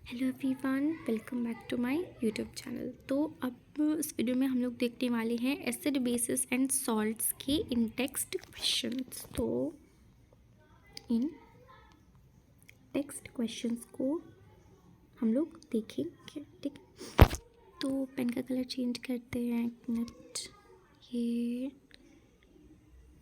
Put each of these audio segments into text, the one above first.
Hello everyone, welcome back to my YouTube channel. तो अब इस वीडियो में हम लोग देखने वाले हैं एसिड बेसिस एंड सॉल्ट्स के इन टेक्स्ट क्वेश्चंस। तो इन टेक्स्ट क्वेश्चंस को हम लोग देखेंगे, ठीक है। तो पेन का कलर चेंज करते हैं, एक मिनट। ये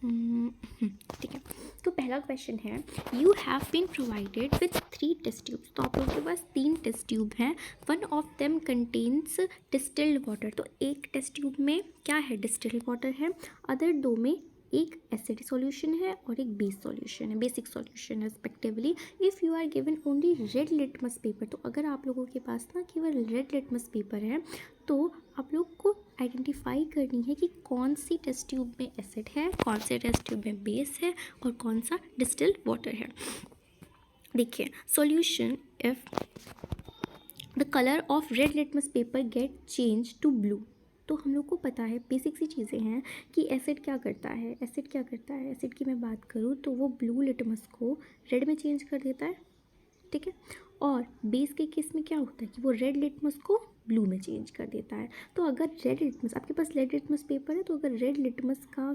ठीक है। तो पहला क्वेश्चन है, you have been provided with 3 test tubes. तो आप लोगों के पास 3 टेस्ट ट्यूब हैं। One of them contains distilled water. तो एक टेस्ट ट्यूब में क्या है, डिस्टिल्ड वाटर है। अदर 2 में एक एसिड सॉल्यूशन है और एक बेस सॉल्यूशन है, basic solution respectively. If you are given only red litmus paper, तो अगर आप लोगों के पास ना केवल रेड लिटमस पेपर है तो आप लोग को आइडेंटिफाई करनी है कि कौन सी टेस्ट ट्यूब में एसिड है, कौन से टेस्ट ट्यूब में बेस है और कौन सा डिस्टिल्ड वाटर है। देखिए, solution if the colour of red litmus paper get change to blue. तो हम लोग को पता है, बेसिक सी चीज़ें हैं कि एसिड क्या करता है। एसिड क्या करता है, एसिड की मैं बात करूँ तो वो ब्लू लिटमस को रेड में चेंज कर देता है, ठीक है। और बेस के केस में क्या होता है कि वो रेड लिटमस को ब्लू में चेंज कर देता है। तो अगर रेड लिटमस, आपके पास रेड लिटमस पेपर है, तो अगर रेड लिटमस का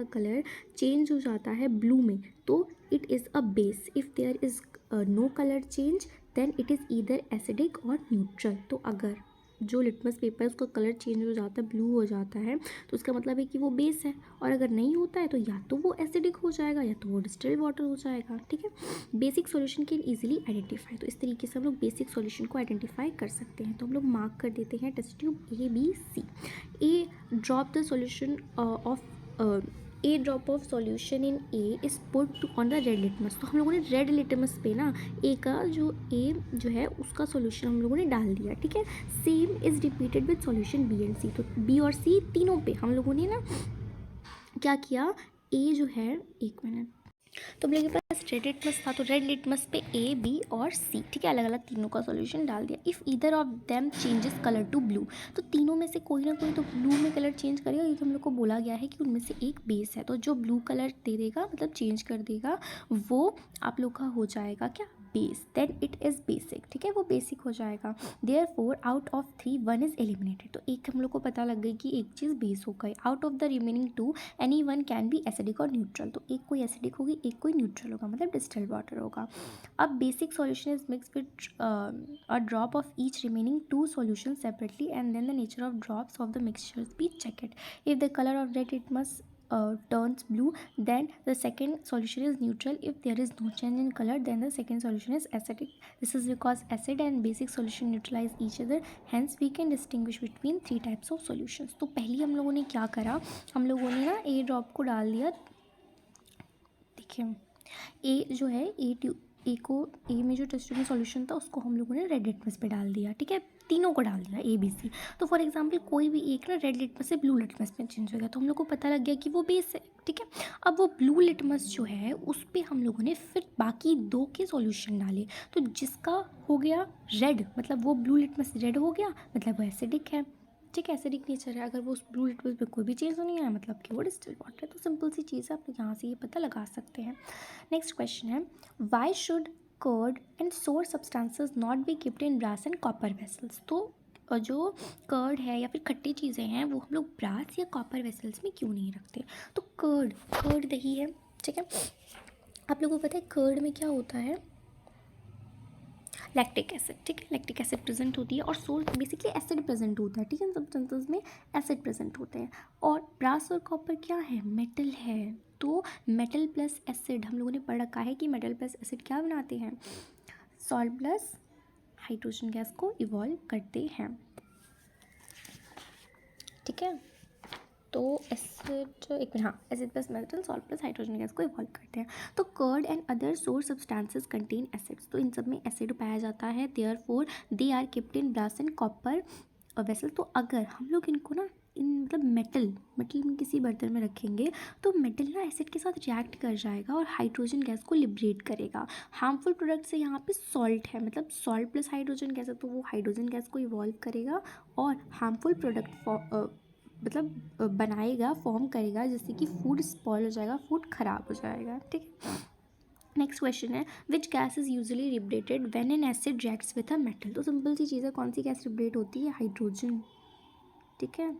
कलर चेंज हो जाता है ब्लू में, तो it is a base. If there is no colour change then it is either acidic और न्यूट्रल। तो अगर जो लिटमस पेपर है उसका कलर चेंज हो जाता है, ब्लू हो जाता है, तो उसका मतलब है कि वो बेस है। और अगर नहीं होता है तो या तो वो एसिडिक हो जाएगा या तो वो डिस्टिल्ड वाटर हो जाएगा, ठीक है। Basic solution can easily identify. तो इस तरीके से हम लोग बेसिक सॉल्यूशन को आइडेंटिफाई कर सकते हैं। तो हम लोग मार्क कर देते हैं test tube A B C. A drop the solution of a drop of solution in A is put on the red litmus. तो हम लोगों ने रेड लिटमस पे ना ए का ए जो है उसका सॉल्यूशन हम लोगों ने डाल दिया, ठीक है। Same is repeated with solution B and C. तो बी और सी तीनों पे हम लोगों ने ना क्या किया, ए जो है, एक मिनट। तो हम लोग के पास रेड लिटमस था, तो रेड लिटमस पे ए बी और सी, ठीक है, अलग अलग तीनों का सॉल्यूशन डाल दिया। If either of them changes colour to blue, तो तीनों में से कोई ना कोई तो ब्लू में कलर चेंज करेगा, क्योंकि हम लोग को बोला गया है कि उनमें से एक बेस है। तो जो ब्लू कलर दे देगा, मतलब चेंज कर देगा, वो आप लोग का हो जाएगा क्या, base. Then it is basic, ठीक है, वो बेसिक हो जाएगा। Therefore out of 3 1 is eliminated. तो एक हम लोग को पता लग गई कि एक चीज़ बेस हो गई। Out of the remaining 2 any one can be acidic और न्यूट्रल। तो एक कोई एसिडिक होगी, एक कोई न्यूट्रल होगा, मतलब डिस्टिल्ड वाटर होगा। अब basic solution is mix with a drop of each remaining 2 solution separately and then the nature of drops of the mixtures be checked. If the colour of red litmus turns blue, then the second solution is neutral. If there is no change in color, then the second solution is acidic. This is because acid and basic solution neutralize each other, hence we can distinguish between 3 types of solutions. तो पहले हम लोगों ने क्या करा, हम लोगों ने ना ए ड्रॉप को डाल दिया। देखिए, ए जो है, ए में जो टेस्ट में सॉल्यूशन था उसको हम लोगों ने रेड लिटमस पे डाल दिया, ठीक है, तीनों को डाल दिया ए बी सी। तो फॉर एग्जांपल कोई भी एक ना रेड लिटमस से ब्लू लिटमस में चेंज हो गया, तो हम लोग को पता लग गया कि वो बेस है, ठीक है। अब वो ब्लू लिटमस जो है उस पर हम लोगों ने फिर बाकी 2 के सॉल्यूशन डाले। तो जिसका हो गया रेड, मतलब वो ब्लू लिटमस रेड हो गया, मतलब वो एसिडिक है, ठीक है, एसिडिक नेचर है। अगर वो उस ब्लू लिटमस में कोई भी चेंज नहीं आया, मतलब कि वो डिस्टिल्ड वाटर है। तो सिंपल सी चीज़ है, आप लोग यहाँ से ये पता लगा सकते हैं। नेक्स्ट क्वेश्चन है, why should curd and sour substances not be keeped in brass and copper vessels. तो जो कर्ड है या फिर खट्टी चीज़ें हैं वो हम लोग ब्रास या कॉपर वेसल्स में क्यों नहीं रखते। तो कर्ड दही है, ठीक है। आप लोगों को पता है कर्ड में क्या होता है, लैक्टिक एसिड, ठीक है, लैक्टिक एसिड प्रेजेंट होती है और सोर्स बेसिकली एसिड प्रेजेंट होता है, ठीक है, सब्सटेंसेस में एसिड प्रेजेंट होते हैं। और ब्रास और कॉपर क्या है, मेटल है। तो मेटल प्लस एसिड हम लोगों ने पढ़ रखा है कि मेटल प्लस एसिड क्या बनाते हैं, सॉल्ट प्लस हाइड्रोजन गैस को इवॉल्व करते हैं, ठीक है। तो एसिड, एक मिनट, हाँ, acid plus metal, salt plus hydrogen gas को इवॉल्व करते हैं। तो curd and other sour substances contain acids. तो इन सब में एसिड पाया जाता है, therefore they are keeped in brass and copper vessel. तो अगर हम लोग इनको ना मतलब मेटल में किसी बर्तन में रखेंगे तो मेटल ना एसिड के साथ रिएक्ट कर जाएगा और हाइड्रोजन गैस को लिबरेट करेगा। हार्मफुल प्रोडक्ट से यहाँ पे सॉल्ट है, मतलब सॉल्ट प्लस हाइड्रोजन गैस है, तो वो हाइड्रोजन गैस को इवॉल्व करेगा और हार्मफुल प्रोडक्ट मतलब बनाएगा, फॉर्म करेगा, जिससे कि फूड स्पॉइल हो जाएगा, फूड ख़राब हो जाएगा, ठीक है। नेक्स्ट क्वेश्चन है which gas is usually liberated when an acid reacts with a metal. तो सिंपल सी चीज़ है, कौन सी गैस लिबरेट होती है? हाइड्रोजन। ठीक है,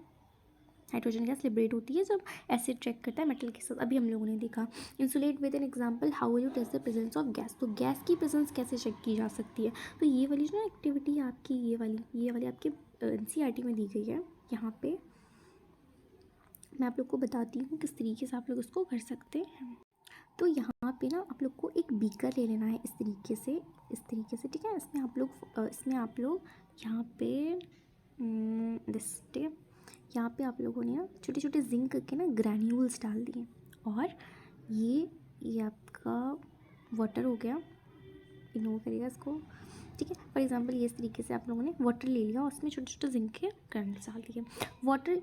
हाइड्रोजन गैस लिबरेट होती है जब एसिड रिएक्ट करता है मेटल के साथ। अभी हम लोगों ने देखा। Insulate with an example, how will you test the presence of gas. तो गैस की प्रेजेंस कैसे चेक की जा सकती है? तो ये वाली जो एक्टिविटी आपकी ये वाली आपके NCERT में दी गई है। यहाँ पे मैं आप लोग को बताती हूँ किस तरीके से आप लोग इसको कर सकते हैं। तो यहाँ पे ना आप लोग को एक बीकर ले लेना है इस तरीके से, ठीक है। इसमें आप लोग यहाँ पे यहाँ पे आप लोगों ने ना छोटे छोटे जिंक के ना ग्रैन्यूल्स डाल दिए, और ये आपका वाटर हो गया, इग्नोर करिएगा इसको। ठीक है, फॉर एग्जांपल ये इस तरीके से आप लोगों ने वाटर ले लिया और उसमें छोटे छोटे जिंक के ग्रैन्यूल्स डाल दिए। वाटर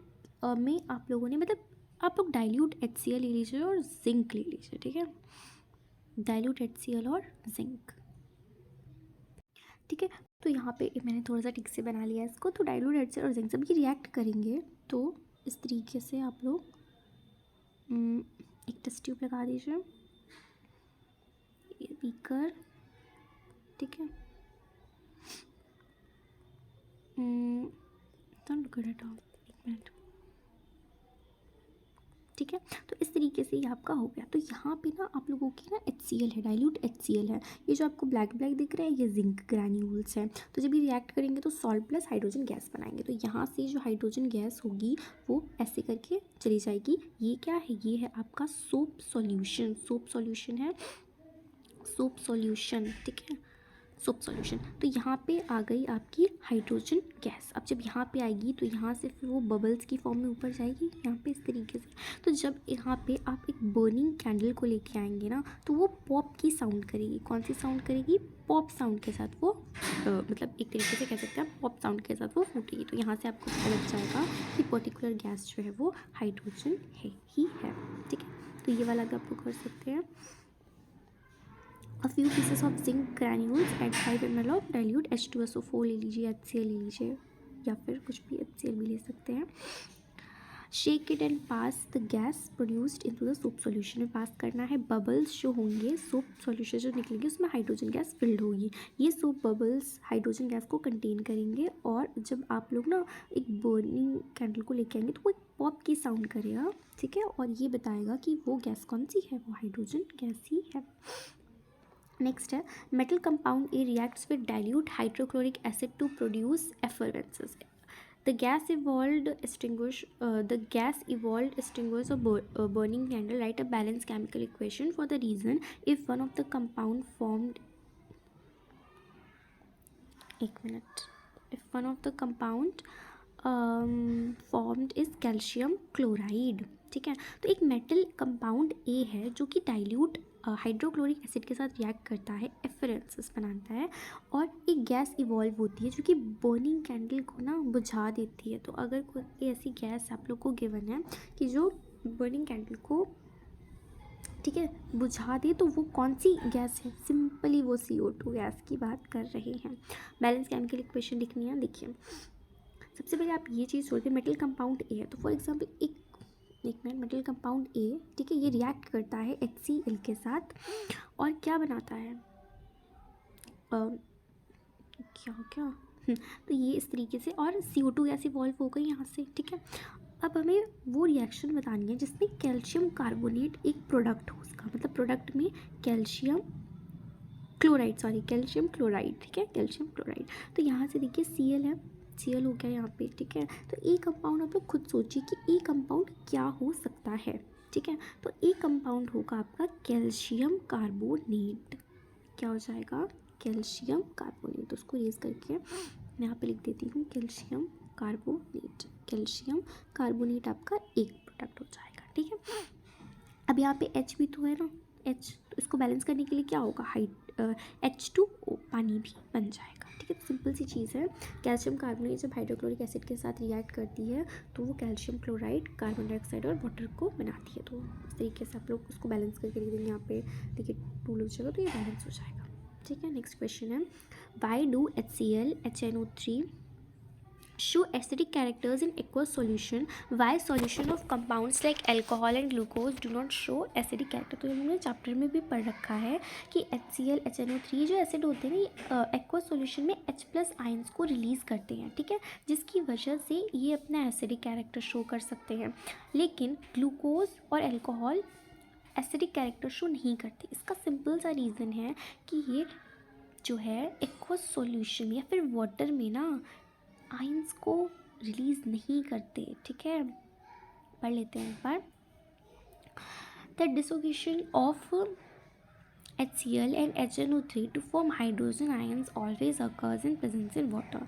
में आप लोगों ने मतलब आप लोग डाइल्यूट HCl ले लीजिए और जिंक ले लीजिए। ठीक है, डाइल्यूट HCl और जिंक। ठीक है, तो यहाँ पे मैंने थोड़ा सा ठीक से बना लिया इसको। तो डाइल्यूट HCl और जिंक जब ये रिएक्ट करेंगे तो इस तरीके से आप लोग एक टेस्ट ट्यूब लगा दीजिए, ये बीकर। ठीक है, एक मिनट। ठीक है, तो इस तरीके से ये आपका हो गया। तो यहाँ पे ना आप लोगों की ना HCl है, डाइल्यूट HCl है। ये जो आपको ब्लैक ब्लैक दिख रहा है ये जिंक ग्रैन्यूल्स हैं। तो जब ये रिएक्ट करेंगे तो सॉल्ट प्लस हाइड्रोजन गैस बनाएंगे। तो यहाँ से जो हाइड्रोजन गैस होगी वो ऐसे करके चली जाएगी। ये क्या है? ये है आपका सोप सॉल्यूशन। ठीक है, सोप सॉल्यूशन। तो यहाँ पे आ गई आपकी हाइड्रोजन गैस। अब जब यहाँ पे आएगी तो यहाँ से फिर वो बबल्स की फॉर्म में ऊपर जाएगी यहाँ पे इस तरीके से। तो जब यहाँ पे आप एक बर्निंग कैंडल को लेके आएंगे ना तो वो पॉप की साउंड करेगी। कौन सी साउंड करेगी? पॉप साउंड के साथ वो मतलब एक तरीके से कह सकते हैं पॉप साउंड के साथ वो फूटेगी। तो यहाँ से आपको पता लग जाएगा कि पर्टिकुलर गैस जो है वो हाइड्रोजन है ही है। ठीक है, तो ये वाला भी आप लोग कर सकते हैं। A few pieces of zinc granules at 5 ml of dilute H2SO4 ले लीजिए, HCl ले लीजिए, या फिर कुछ भी HCl भी ले सकते हैं। Shake it and pass the gas produced into the soap solution. में पास करना है, बबल्स जो होंगे सोप सॉल्यूशन जो निकलेंगे उसमें हाइड्रोजन गैस फिल्ड होगी। ये सोप बबल्स हाइड्रोजन गैस को कंटेन करेंगे, और जब आप लोग ना एक बर्निंग कैंडल को लेके आएंगे तो वो एक पॉप की साउंड करेगा। ठीक है, और ये बताएगा कि वो गैस कौन सी है, वो हाइड्रोजन गैस ही है। नेक्स्ट है metal compound A reacts with dilute hydrochloric acid to produce effervescences. The gas evolved extinguish a burning candle. Write a balanced chemical equation for the reason if one of the compound formed formed is calcium chloride. ठीक है, तो एक metal compound ए है जो कि dilute hydrochloric acid के साथ react करता है, एफरेंसेस बनाता है, और एक गैस इवॉल्व होती है जो कि बर्निंग कैंडल को ना बुझा देती है। तो अगर कोई ऐसी गैस आप लोग को गिवन है कि जो बर्निंग कैंडल को ठीक है बुझा दे, तो वो कौन सी गैस है? सिंपली वो CO2 गैस की बात कर रहे हैं। बैलेंस केमिकल इक्वेशन लिखनी है। देखिए सबसे पहले आप ये चीज़ सोचिए, मेटल कंपाउंड ए है तो फॉर एग्जांपल एक मिनट, मेटल कंपाउंड ए ठीक है ये रिएक्ट करता है HCl के साथ और क्या बनाता है तो ये इस तरीके से, और CO2 गैस इवॉल्व हो गई यहाँ से। ठीक है, अब हमें वो रिएक्शन बतानी है जिसमें कैल्शियम कार्बोनेट एक प्रोडक्ट हो, उसका मतलब प्रोडक्ट में कैल्शियम क्लोराइड, ठीक है, कैल्शियम क्लोराइड। तो यहाँ से देखिए Cl है, Cl हो गया यहाँ पे। ठीक है, तो ए कंपाउंड आप लोग खुद सोचिए कि ए कंपाउंड क्या हो सकता है। ठीक है, तो ए कंपाउंड होगा आपका कैल्शियम कार्बोनेट। क्या हो जाएगा? Calcium carbonate. उसको रेज करके मैं यहाँ पे लिख देती हूँ कैल्शियम कार्बोनेट आपका एक प्रोडक्ट हो जाएगा। ठीक है, अब यहाँ पे H भी तो है ना, H, तो इसको बैलेंस करने के लिए क्या होगा? H2O पानी भी बन जाएगा। ठीक है, सिंपल सी चीज़ है। कैल्शियम कार्बोनेट जब हाइड्रोक्लोरिक एसिड के साथ रिएक्ट करती है तो वो कैल्शियम क्लोराइड, कार्बन डाइऑक्साइड और वाटर को बनाती है। तो इस तरीके से आप लोग उसको बैलेंस करके लिख देंगे। यहाँ पे देखिए 2 हो जाएगा तो ये बैलेंस हो जाएगा। ठीक है, नेक्स्ट क्वेश्चन है why do HCl HNO3 show acidic characters in aqueous solution, why solution of compounds like alcohol and glucose do not show acidic character। तो हमने चैप्टर में भी पढ़ रखा है कि HCl HNO3 जो एसिड होते हैं ना एक्वस सॉल्यूशन में H+ आयंस को रिलीज़ करते हैं, ठीक है, जिसकी वजह से ये अपना एसिडिक कैरेक्टर शो कर सकते हैं। लेकिन ग्लूकोज और अल्कोहल एसिडिक कैरेक्टर शो नहीं करते। इसका सिंपल सा रीज़न है कि ये जो है एक्वस सॉल्यूशन या फिर वाटर में ना आयंस को रिलीज़ नहीं करते, ठीक है। पढ़ लेते हैं एक बार। The dissociation of HCl and HNO3 to form hydrogen ions always occurs in presence in water।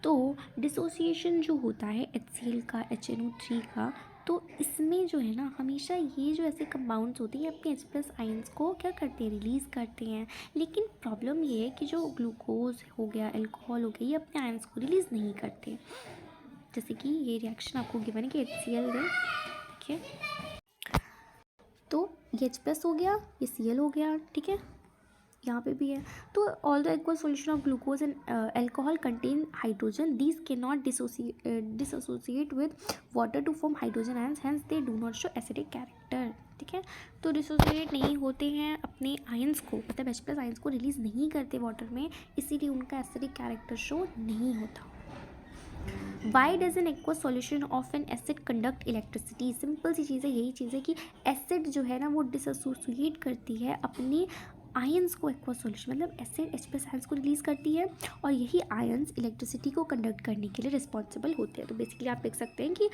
तो डिसोसिएशन जो होता है HCl का HNO3 का, तो इसमें जो है ना हमेशा ये जो ऐसे कंपाउंड्स होते हैं अपने H+ आयंस को क्या करते हैं, रिलीज़ करते हैं। लेकिन प्रॉब्लम ये है कि जो ग्लूकोज हो गया, अल्कोहल हो गया, ये अपने आयंस को रिलीज़ नहीं करते। जैसे कि ये रिएक्शन आपको गिवन है कि HCl है, ठीक है, तो ये H+ हो गया, ये Cl हो गया, ठीक है, यहाँ पे भी है। तो all the aqueous solution of glucose and alcohol contain hydrogen, these के not dissociate with water to form hydrogen ions, hence they do not show acidic character, ठीक है। तो डिसोसिएट नहीं होते हैं अपने आयंस को, मतलब H+ आयंस को रिलीज़ नहीं करते वाटर में, इसीलिए उनका एसिडिक कैरेक्टर शो नहीं होता। Why does an aqueous solution of an acid conduct electricity. Simple सी चीज़ है, यही चीज़ है कि एसिड जो है ना वो डिसोसिएट करती है अपने आयंस को। एक्वस सॉल्यूशन मतलब एसिड H+ आयंस को रिलीज़ करती है और यही आयंस इलेक्ट्रिसिटी को कंडक्ट करने के लिए रिस्पॉन्सिबल होते हैं। तो बेसिकली आप देख सकते हैं कि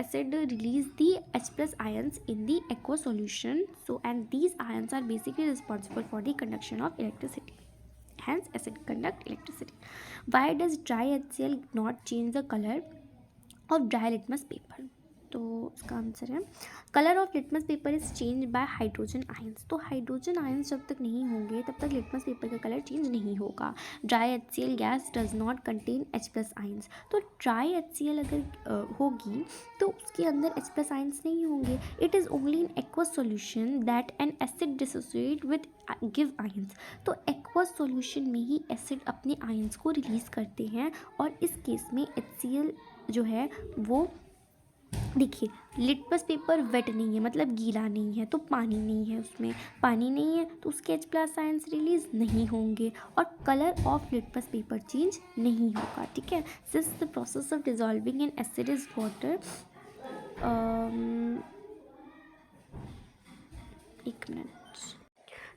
acid release the H+ ions in the aqueous solution, so and these ions are basically responsible for the conduction of electricity, hence acid conduct electricity। Why does dry HCl not change the color of dry litmus paper? तो इसका answer है colour of litmus paper is change bye hydrogen ions. तो hydrogen ions जब तक नहीं होंगे तब तक लिटमस पेपर का कलर चेंज नहीं होगा। Dry HCl gas does not contain H+ ions. तो ड्राई HCl अगर होगी तो उसके अंदर H+ आयंस नहीं होंगे। It is only in aqueous solution that N acid dissociate with give ions. तो एक्वस सॉल्यूशन में ही एसिड अपने आयंस को रिलीज़ करते हैं और इस केस में HCl जो है वो, देखिए लिटमस पेपर वेट नहीं है मतलब गीला नहीं है, तो पानी नहीं है, उसमें पानी नहीं है तो उसके H+ आयंस रिलीज नहीं होंगे और colour of litmus paper change नहीं होगा, ठीक है। Since the process of dissolving N acid is water, एक मिनट,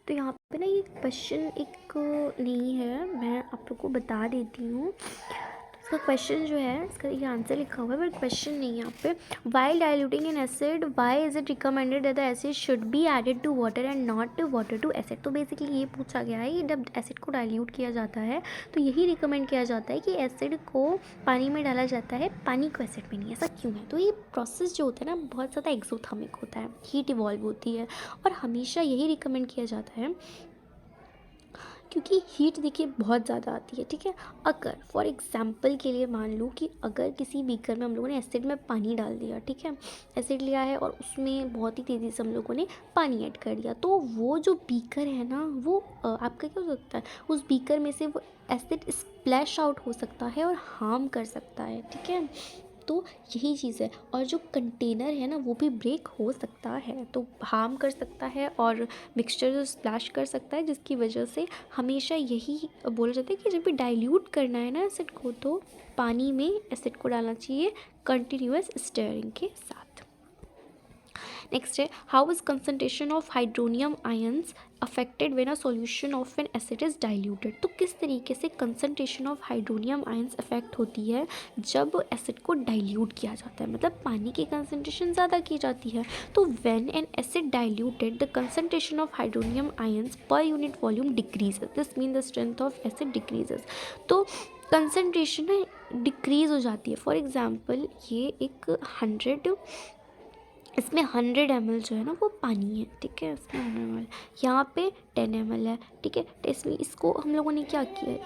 तो यहाँ पे ना ये क्वेश्चन एक नहीं है, मैं आप लोग को बता देती हूँ। इसका क्वेश्चन जो है, इसका ये आंसर लिखा हुआ है पर क्वेश्चन नहीं है यहाँ पे। While diluting an acid why is it recommended that the acid should be added to water and not water to acid. तो बेसिकली ये पूछा गया है कि जब एसिड को डाइल्यूट किया जाता है तो यही रिकमेंड किया जाता है कि एसिड को पानी में डाला जाता है, पानी को एसिड में नहीं। ऐसा क्यों है? तो ये प्रोसेस जो होता है ना बहुत ज़्यादा एक्सोथर्मिक होता है, हीट इवॉल्व होती है और हमेशा यही रिकमेंड किया जाता है क्योंकि हीट देखिए बहुत ज़्यादा आती है, ठीक है। अगर फॉर एग्जांपल के लिए मान लो कि अगर किसी बीकर में हम लोगों ने एसिड में पानी डाल दिया, ठीक है, एसिड लिया है और उसमें बहुत ही तेज़ी से हम लोगों ने पानी ऐड कर दिया, तो वो जो बीकर है ना वो आपका क्या हो सकता है, उस बीकर में से वो एसिड स्प्लैश आउट हो सकता है और हार्म कर सकता है, ठीक है। तो यही चीज़ है, और जो कंटेनर है ना वो भी ब्रेक हो सकता है, तो हार्म कर सकता है और मिक्सचर जो स्प्लैश कर सकता है, जिसकी वजह से हमेशा यही बोला जाता है कि जब भी डाइल्यूट करना है ना एसिड को तो पानी में एसिड को डालना चाहिए कंटिन्यूअस स्टीयरिंग के साथ। नेक्स्ट है, how is concentration of hydronium ions affected when a solution of an acid is diluted. तो किस तरीके से concentration of hydronium ions affect होती है जब एसिड को डाइल्यूट किया जाता है, मतलब पानी की कंसनट्रेशन ज़्यादा की जाती है। तो when an acid diluted the concentration of hydronium ions per unit volume decreases, this mean the strength of acid decreases. तो कंसनट्रेशन डिक्रीज हो जाती है। फॉर एग्जाम्पल ये एक 100, इसमें 100 ml जो है ना वो पानी है, ठीक है, इसमें 100 ml, यहाँ पे 10 ml है, ठीक है। तो इसमें इसको हम लोगों ने क्या किया है,